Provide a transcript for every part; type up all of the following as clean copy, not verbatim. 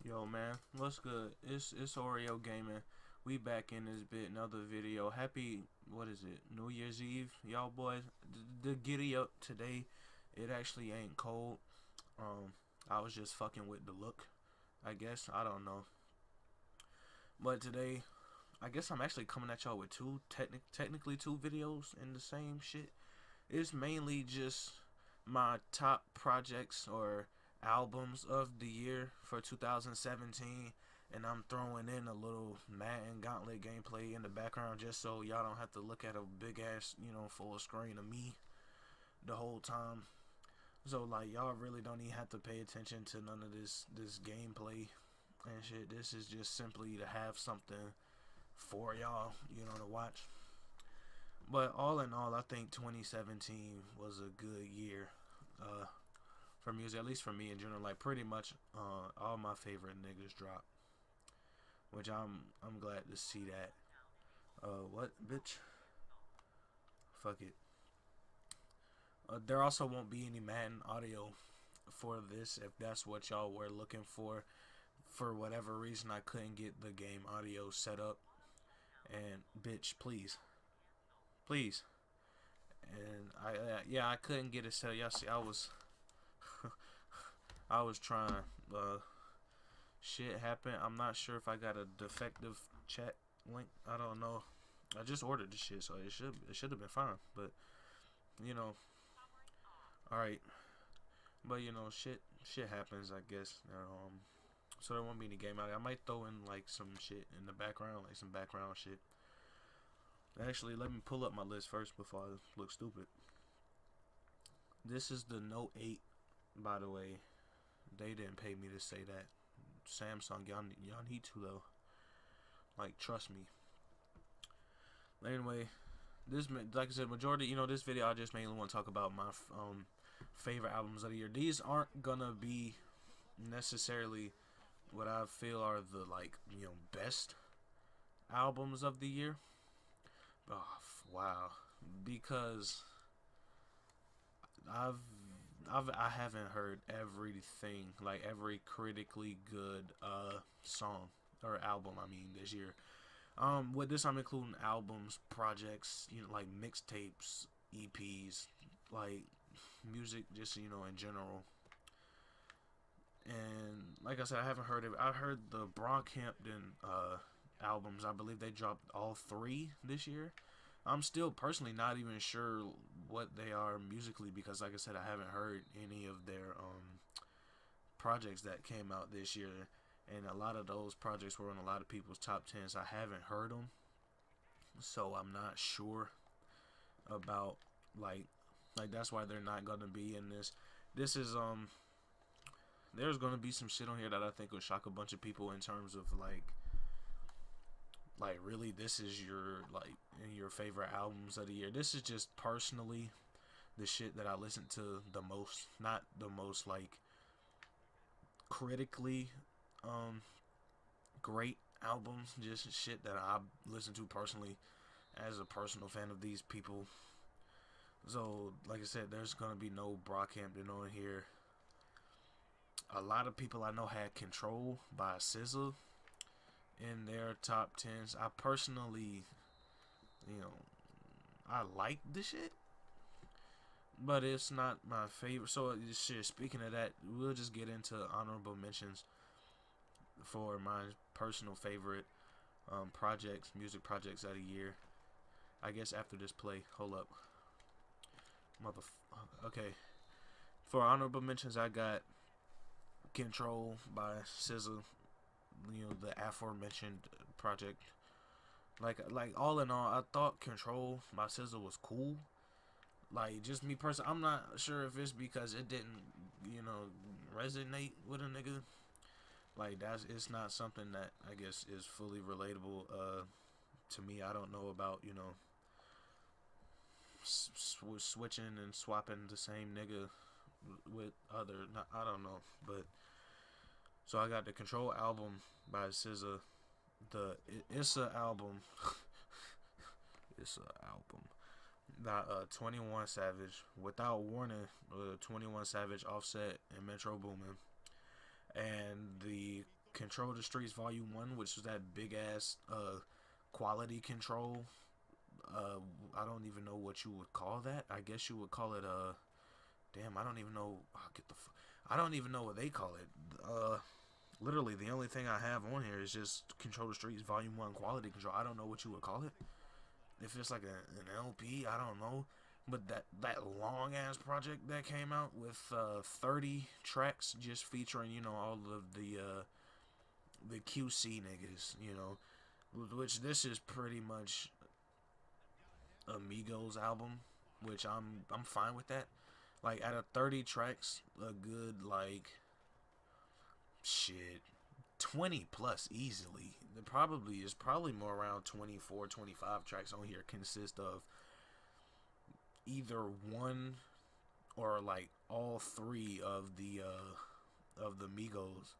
Yo man, what's good? It's Oreo Gaming. We back in this bit, another video. Happy what is it? New Year's Eve, y'all boys. The giddy up today. It actually ain't cold. I was just fucking with the look. I guess I don't know. But today, I guess I'm actually coming at y'all with technically two videos in the same shit. It's mainly just my top projects or albums of the year for 2017, and I'm throwing in a little Madden Gauntlet gameplay in the background just so y'all don't have to look at a big ass, full screen of me the whole time. So like y'all really don't even have to pay attention to none of this gameplay and shit. This is just simply to have something for y'all, to watch. But all in all, I think 2017 was a good year for music, at least for me in general. Like pretty much all my favorite niggas dropped, which I'm glad to see that. What, bitch? Fuck it. There also won't be any Madden audio for this if that's what y'all were looking for. For whatever reason, I couldn't get the game audio set up, and bitch, please. And I couldn't get it set up. Y'all see, I was I was trying. Shit happened. I'm not sure if I got a defective chat link. I don't know. I just ordered the shit, so it should have been fine. But all right. But shit happens, I guess. So there won't be any game out. I might throw in like some shit in the background, like some background shit. Actually, let me pull up my list first before I look stupid. This is the Note 8, by the way. They didn't pay me to say that. Samsung, y'all need to though. Like, trust me. Anyway, this, like I said, majority, this video I just mainly want to talk about my favorite albums of the year. These aren't gonna be necessarily what I feel are the best albums of the year. Oh wow, because I haven't heard everything, like every critically good song or album, I mean, this year. With this I'm including albums, projects, like mixtapes, EPs, like music just in general. And like I said, I haven't heard it. I heard the Brockhampton albums. I believe they dropped all three this year. I'm still personally not even sure what they are musically because, like I said, I haven't heard any of their projects that came out this year, and a lot of those projects were on a lot of people's top tens. I haven't heard them, so I'm not sure about like that's why they're not gonna be in this. This is there's gonna be some shit on here that I think will shock a bunch of people in terms of like really this is your favorite albums of the year. This is just personally the shit that I listen to the most, not the most like critically great albums, just shit that I listen to personally as a personal fan of these people. So like I said, there's gonna be no Brockhampton on here. A lot of people I know had Control by SZA in their top tens. I personally, I like the shit, but it's not my favorite. So shit, speaking of that, we'll just get into honorable mentions for my personal favorite music projects of the year. I guess after this play, hold up, okay. For honorable mentions, I got Control by SZA, the aforementioned project. Like all in all, I thought Control by SZA was cool. Like, just me personally, I'm not sure if it's because it didn't, resonate with a nigga. Like, it's not something that I guess is fully relatable to me. I don't know about, switching and swapping the same nigga with other, I don't know, but so I got the Control album by SZA, the Issa album, Issa album by 21 Savage, Without Warning, 21 Savage, Offset, and Metro Boomin, and the Control the Streets Volume 1, which was that big ass quality control. I don't even know what you would call that. I guess you would call it damn, I don't even know. I don't even know what they call it. Literally, the only thing I have on here is just Control the Streets Volume 1 Quality Control. I don't know what you would call it. If it's like an LP, I don't know. But that long ass project that came out with 30 tracks, just featuring, you know, all of the QC niggas, you know, which this is pretty much Amigos album, which I'm fine with that. Like, out of 30 tracks, a good, like, shit, 20 plus easily. There probably more around 24, 25 tracks on here consist of either one or like all three of the Migos.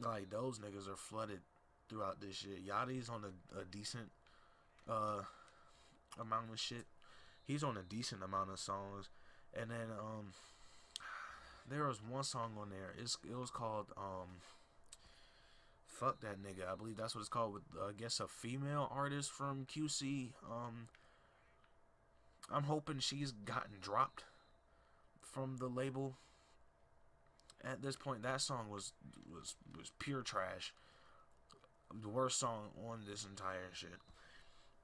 Like, those niggas are flooded throughout this shit. Yachty's on a decent amount of shit. He's on a decent amount of songs. And then there was one song on there. It was called Fuck That Nigga. I believe that's what it's called, with I guess a female artist from QC. I'm hoping she's gotten dropped from the label. At this point, that song was pure trash. The worst song on this entire shit.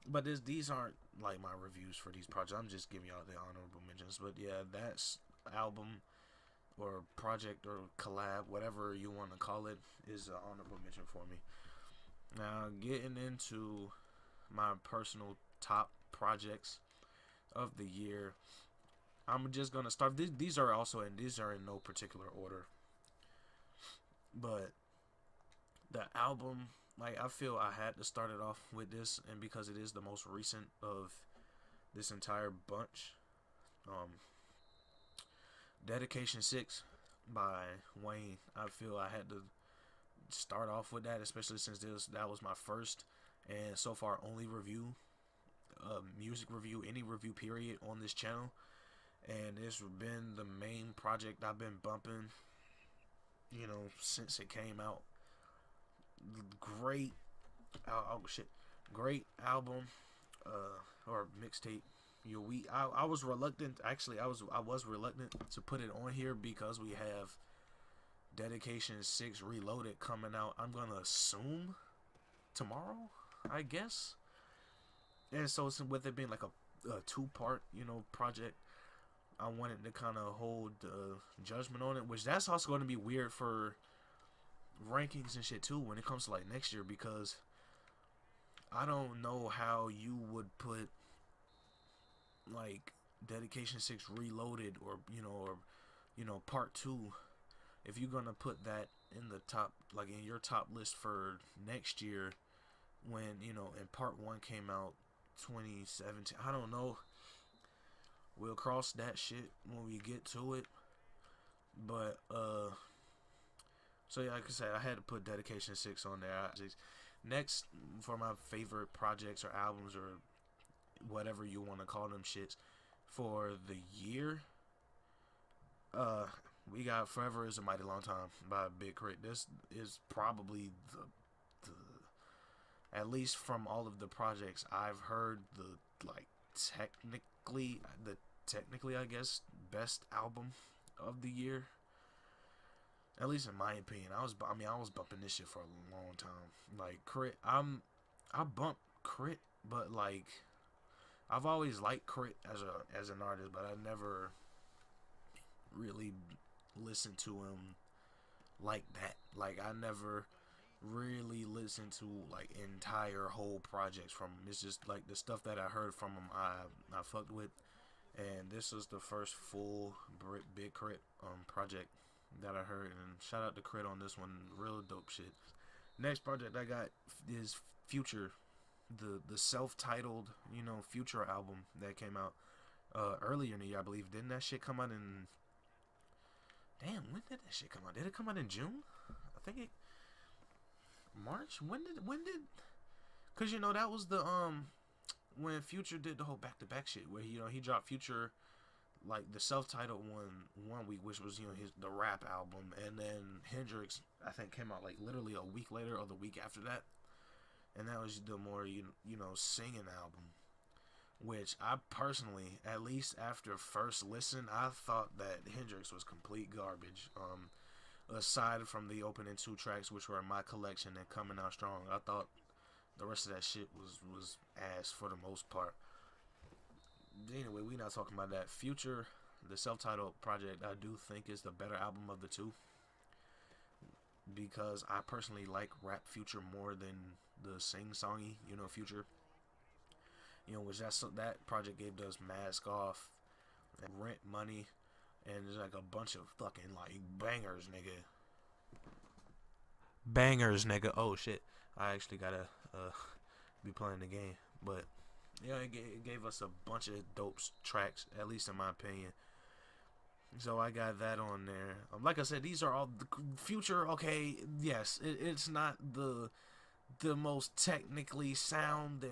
But these aren't like my reviews for these projects. I'm just giving y'all the honorable mentions. But yeah, that's album or project or collab, whatever you want to call it, is an honorable mention for me. Now, getting into my personal top projects of the year, I'm just gonna start. These are in no particular order. But the album, like, I feel I had to start it off with this, and because it is the most recent of this entire bunch, Dedication 6 by Wayne. I feel I had to start off with that, especially since that was my first and so far only review, music review, any review period on this channel, and it's been the main project I've been bumping, you know, since it came out. Great, great album, or mixtape. You know, I was reluctant. Actually, I was reluctant to put it on here because we have Dedication 6 Reloaded coming out, I'm gonna assume tomorrow, I guess. And so, with it being like a two-part, you know, project, I wanted to kind of hold judgment on it, which that's also going to be weird for rankings and shit too when it comes to like next year, because I don't know how you would put like Dedication 6 Reloaded or part 2, if you're gonna put that in the top, like in your top list for next year, when, you know, and part 1 came out 2017. I don't know. We'll cross that shit when we get to it. But so yeah, like I said, I had to put Dedication 6 on there. Next, for my favorite projects or albums or whatever you want to call them shits for the year, we got Forever Is a Mighty Long Time by Big Crit. This is probably the at least from all of the projects I've heard, technically I guess best album of the year. At least in my opinion. I was bumping this shit for a long time. Like, Crit, I bump Crit, but like, I've always liked Crit as an artist, but I never really listened to him like that. Like, I never really listened to like entire whole projects from him. It's just like the stuff that I heard from him I fucked with, and this was the first full Big Crit project that I heard, and shout out to Crit on this one. Real dope shit. Next project I got is Future, the self-titled, you know, Future album that came out earlier in the year, I believe. Didn't that shit come out in, damn, when did that shit come out? Did it come out in June? I think it March? When did cause you know that was the when Future did the whole back-to-back shit where he dropped Future like the self-titled one week, which was the rap album, and then Hendrix I think came out like literally a week later or the week after that, and that was the more singing album, which I personally, at least after first listen, I thought that Hendrix was complete garbage. Aside from the opening 2 tracks, which were in my collection and Coming Out Strong, I thought the rest of that shit was ass for the most part. Anyway, we not talking about that. Future, the self-titled project, I do think is the better album of the two, because I personally like rap Future more than the sing-songy, Future. Which that project gave us Mask Off, and Rent Money, and there's like a bunch of fucking like bangers, nigga. Bangers, nigga. Oh shit, I actually gotta be playing the game, but yeah, it gave us a bunch of dope tracks, at least in my opinion. So I got that on there. Like I said, these are all the Future. Okay, yes, it's not the most technically sound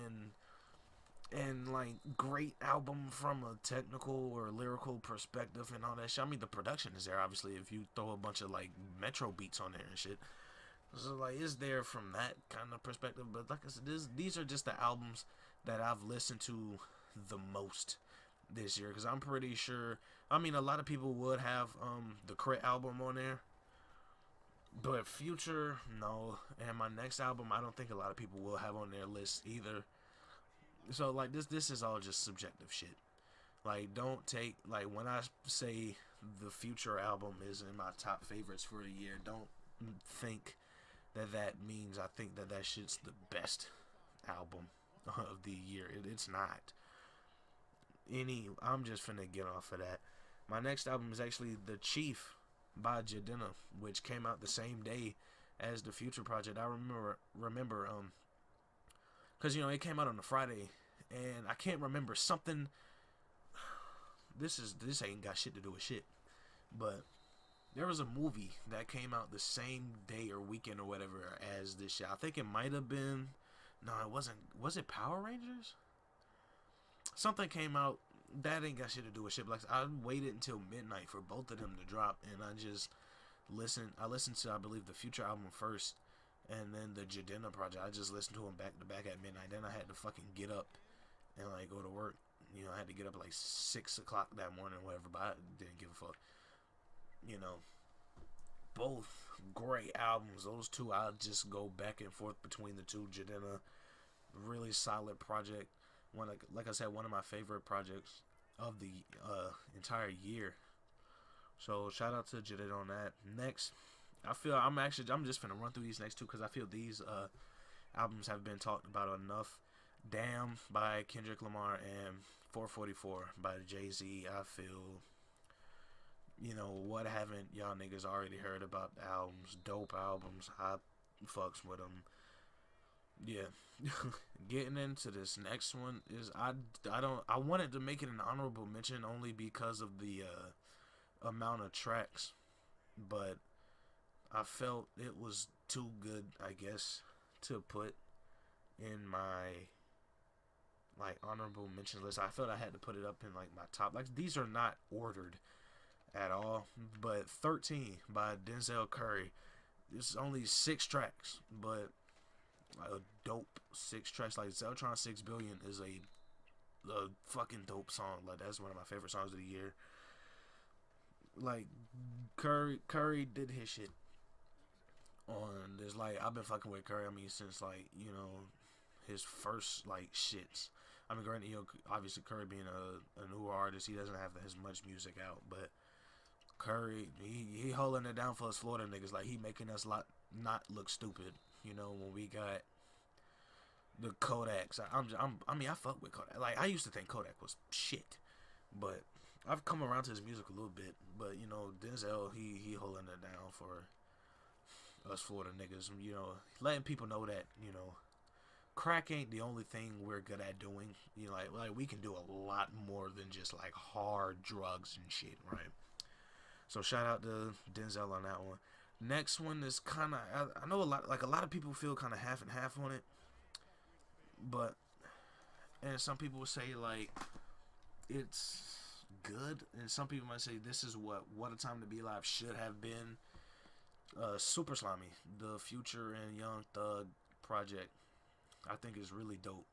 and like great album from a technical or lyrical perspective and all that shit. I mean, the production is there, obviously, if you throw a bunch of like Metro beats on there and shit. So like, it's there from that kind of perspective. But like I said, these are just the albums that I've listened to the most this year, because I'm pretty sure, I mean, a lot of people would have the Crit album on there, but Future, no. And my next album, I don't think a lot of people will have on their list either. So like, this is all just subjective shit. Like, don't take, like, when I say the Future album is in my top favorites for the year, don't think that means I think that shit's the best album of the year. It's not. I'm just finna get off of that. My next album is actually The Chief by Jadena, which came out the same day as the Future project. I remember because it came out on a Friday, and I can't remember something. This ain't got shit to do with shit, but there was a movie that came out the same day or weekend or whatever as this shit. I think it might have been. No, it wasn't. Was it Power Rangers? Something came out that ain't got shit to do with shit. Like, I waited until midnight for both of them to drop, and I just listened. I listened to, I believe, the Future album first, and then the Jadena project. I just listened to them back to back at midnight. Then I had to fucking get up and like go to work. I had to get up at like 6 o'clock that morning or whatever, but I didn't give a fuck. Both great albums. Those two, I'll just go back and forth between the two. Jadena, really solid project. Like I said, one of my favorite projects of the entire year. So shout out to Jadena on that. Next, I'm just gonna run through these next two because I feel these albums have been talked about enough. Damn by Kendrick Lamar and 444 by Jay-Z. I feel, what haven't y'all niggas already heard about the albums? Dope albums. I fucks with them. Yeah. Getting into this next one is I wanted to make it an honorable mention only because of the amount of tracks, but I felt it was too good, I guess, to put in my like honorable mention list. I felt I had to put it up in like my top. Like, these are not ordered at all, but 13 by Denzel Curry. It's only 6 tracks, but like a dope 6 tracks. Like, Zeltron 6 Billion is a fucking dope song. Like, that's one of my favorite songs of the year. Like, Curry did his shit on this. Like, I've been fucking with Curry, I mean, since like, his first like shits. I mean, granted, obviously Curry being a newer artist, he doesn't have as much music out, but Curry, he holding it down for us Florida niggas. Like, he making us not look stupid. When we got the Kodaks. I mean, I fuck with Kodak. Like, I used to think Kodak was shit, but I've come around to his music a little bit. But Denzel, he holding it down for us Florida niggas. Letting people know that crack ain't the only thing we're good at doing. Like we can do a lot more than just like hard drugs and shit, right? So shout out to Denzel on that one. Next one is kind of, I know a lot of people feel kind of half and half on it, and some people will say like it's good, and some people might say this is what a time to be alive should have been. Super Slimy, the Future and Young Thug project, I think is really dope.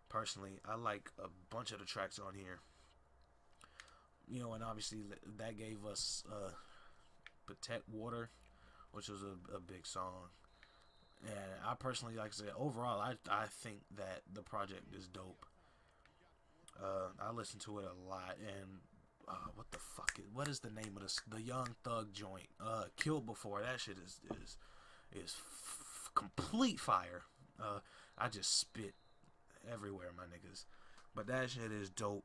Personally, I like a bunch of the tracks on here. You know, and obviously that gave us Protect Water, which was a big song. And I personally, like I said, overall, I think that the project is dope. I listen to it a lot, and what the fuck? What is the name of the Young Thug joint? Killed Before. That shit is complete fire. I just spit everywhere, my niggas. But that shit is dope.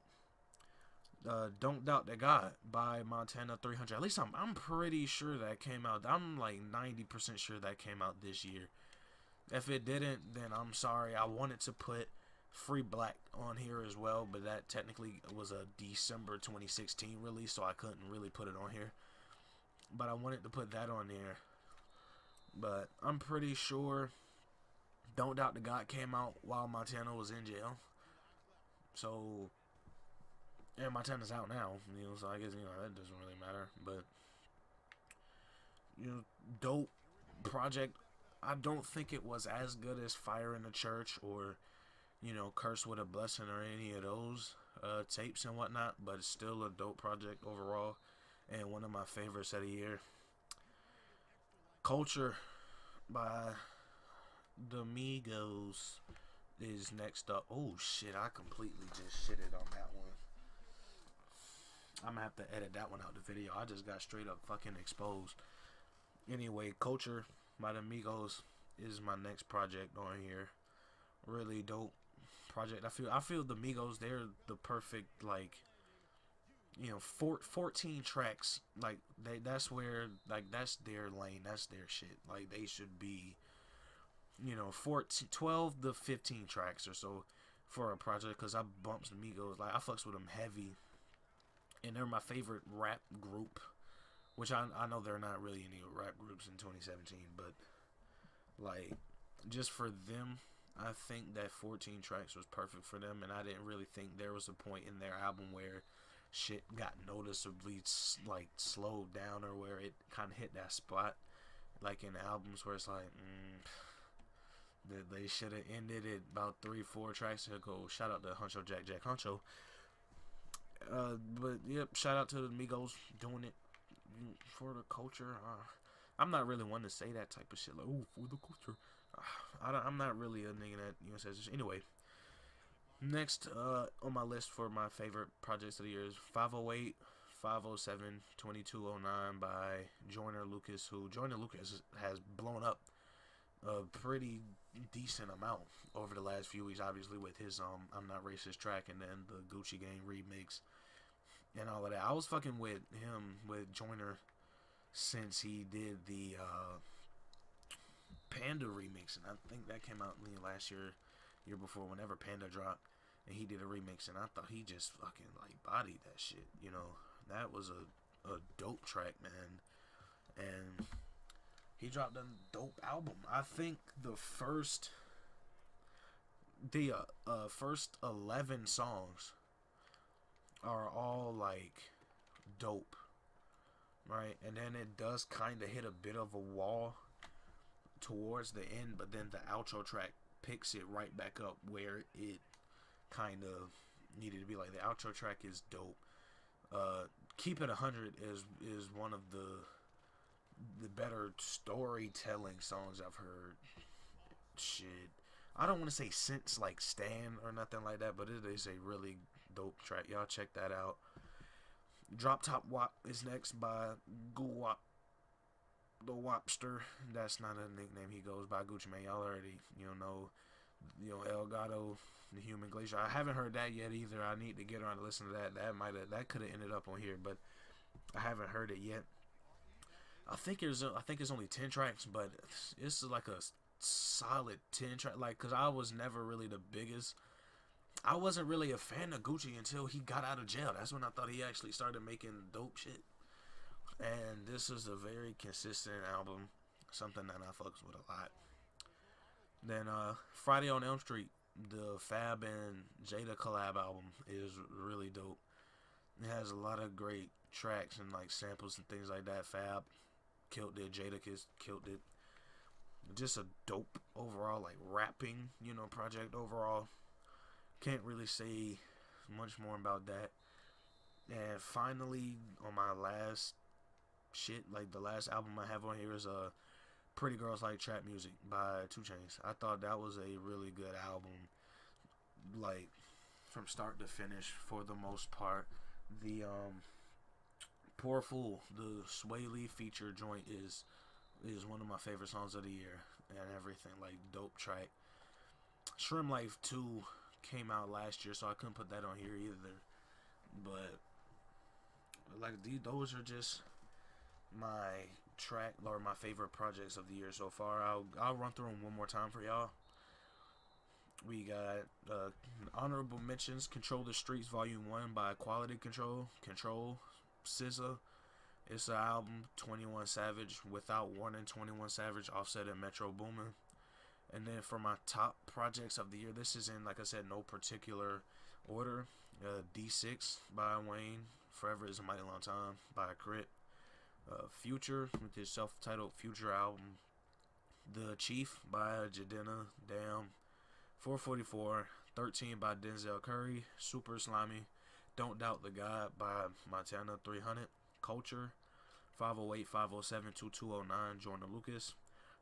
Don't Doubt the God by Montana 300. At least I'm pretty sure that came out. I'm like 90% sure that came out this year. If it didn't, then I'm sorry. I wanted to put Free Black on here as well, but that technically was a December 2016 release, so I couldn't really put it on here. But I wanted to put that on there. But I'm pretty sure Don't Doubt the God came out while Montana was in jail. So, and Montana's out now, you know, so I guess, you know, that doesn't really matter. But, you know, dope project. I don't think it was as good as Fire in the Church or, you know, Curse with a Blessing or any of those tapes and whatnot, but it's still a dope project overall and one of my favorites of the year. Culture by the Migos is next up. Oh shit, I completely just shitted on that one. I'm gonna have to edit that one out the video. I just got straight up fucking exposed. Anyway, Culture by the Migos is my next project on here. Really dope project. I feel the Migos, they're the perfect, like, you know, 14 tracks. Like that's where, like, that's their lane. That's their shit. Like they should be, you know, 12 to 15 tracks or so for a project, because I bumps the Migos. Like I fucks with them heavy, and they're my favorite rap group. Which I know there are not really any rap groups in 2017, but like just for them, I think that 14 tracks was perfect for them, and I didn't really think there was a point in their album where shit got noticeably like slowed down, or where it kind of hit that spot like in albums where it's like they should have ended it about 3-4 tracks ago. Shout out to Huncho Jack Huncho. But yep, shout out to the Migos doing it for the culture. I'm not really one to say that type of shit, like, oh, for the culture. I'm not really a nigga that, you know, says this. Anyway, next on my list for my favorite projects of the year is 508, 507, 2209 by Joyner Lucas, who Joyner Lucas has blown up a pretty decent amount over the last few weeks, obviously with his I'm Not Racist track, and then the Gucci Gang remix and all of that. I was fucking with him, with Joyner, since he did the Panda remix, and I think that came out last year before, whenever Panda dropped, and he did a remix, and I thought he just fucking like bodied that shit. You know, that was a dope track, man, and he dropped a dope album. I think the first 11 songs are all like dope, right? And then it does kind of hit a bit of a wall towards the end, but then the outro track picks it right back up where it kind of needed to be. Like the outro track is dope. Keep It 100 is one of the better storytelling songs I've heard. Shit, I don't want to say since like Stan or nothing like that, but it is a really dope track. Y'all check that out. Drop Top Wop is next by Guwop the Wopster. That's not a nickname he goes by. Gucci Mane, y'all already know El Gato, the Human Glacier. I haven't heard that yet either. I need to get around to listen to that. That could have ended up on here, but I haven't heard it yet. I think it's only 10 tracks, but it's like a solid 10 track. Like, cause I was never really the biggest. I wasn't really a fan of Gucci until he got out of jail. That's when I thought he actually started making dope shit. And this is a very consistent album, something that I fucks with a lot. Then Friday on Elm Street, the Fab and Jada collab album, is really dope. It has a lot of great tracks and like samples and things like that. Fab killed it. Jadakiss killed it. Just a dope overall, like rapping, project overall. Can't really say much more about that. And finally, on my last shit, like the last album I have on here is Pretty Girls Like Trap Music by 2 Chainz. I thought that was a really good album, like from start to finish for the most part. The Poor Fool, the Sway Lee feature joint is one of my favorite songs of the year and everything. Like, dope track. Shrimp Life 2 came out last year, so I couldn't put that on here either. But like those are just my track or my favorite projects of the year so far. I'll run through them one more time for y'all. We got honorable mentions: Control the Streets Volume 1 by Quality Control, SZA. It's an album. 21 Savage, Without Warning, 21 Savage, Offset, and Metro Boomin. And then for my top projects of the year, this is in, like I said, no particular order. D6 by Wayne, Forever Is a Mighty Long Time by Crit. Future with his self-titled Future album. The Chief by Jadena, Damn. 444, 13 by Denzel Curry, Super Slimy. Don't Doubt the God by Montana 300, Culture. 508, 507, 2209, Jordan Lucas.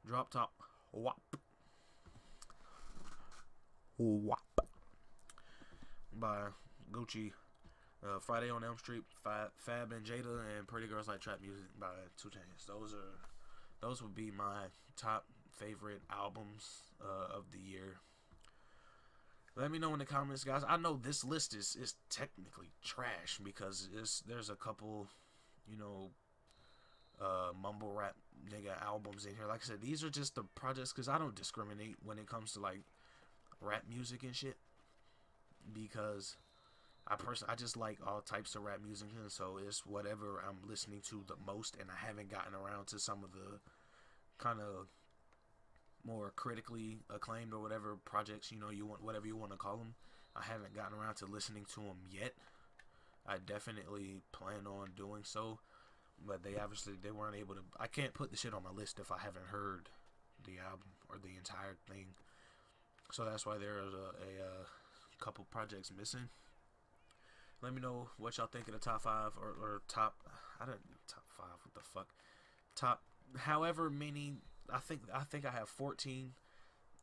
Drop Top, WAP. By Gucci. Friday on Elm Street, Fab and Jada, and Pretty Girls Like Trap Music by 2 Chainz. Those would be my top favorite albums of the year. Let me know in the comments, guys. I know this list is technically trash because there's a couple, mumble rap nigga albums in here. Like I said, these are just the projects because I don't discriminate when it comes to like rap music and shit, because I just like all types of rap music, and so it's whatever I'm listening to the most, and I haven't gotten around to some of the kind of more critically acclaimed or whatever projects, you want, whatever you want to call them. I haven't gotten around to listening to them yet. I definitely plan on doing so, but they weren't able to. I can't put the shit on my list if I haven't heard the album or the entire thing. So that's why there's a couple projects missing. Let me know what y'all think of the top 5 or top. I don't know, top 5. What the fuck? Top however many. I think I have 14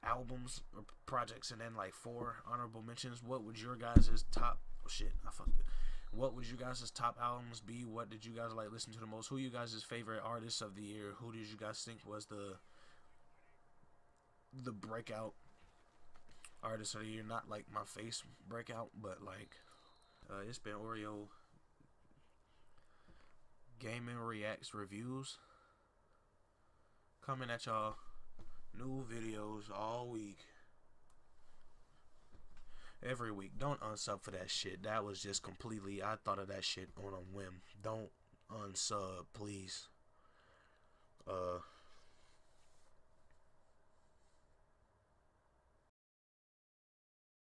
albums or projects and then like 4 honorable mentions. What would your guys' top? Oh shit, I fucked it. What would you guys' top albums be? What did you guys like listen to the most? Who you guys' favorite artists of the year? Who did you guys think was the breakout artist of the year? Not like my face breakout, but like it's been Oreo Gaming Reacts Reviews. Coming at y'all, new videos all week, every week. Don't unsub for that shit. That was just completely, I thought of that shit on a whim. Don't unsub, please.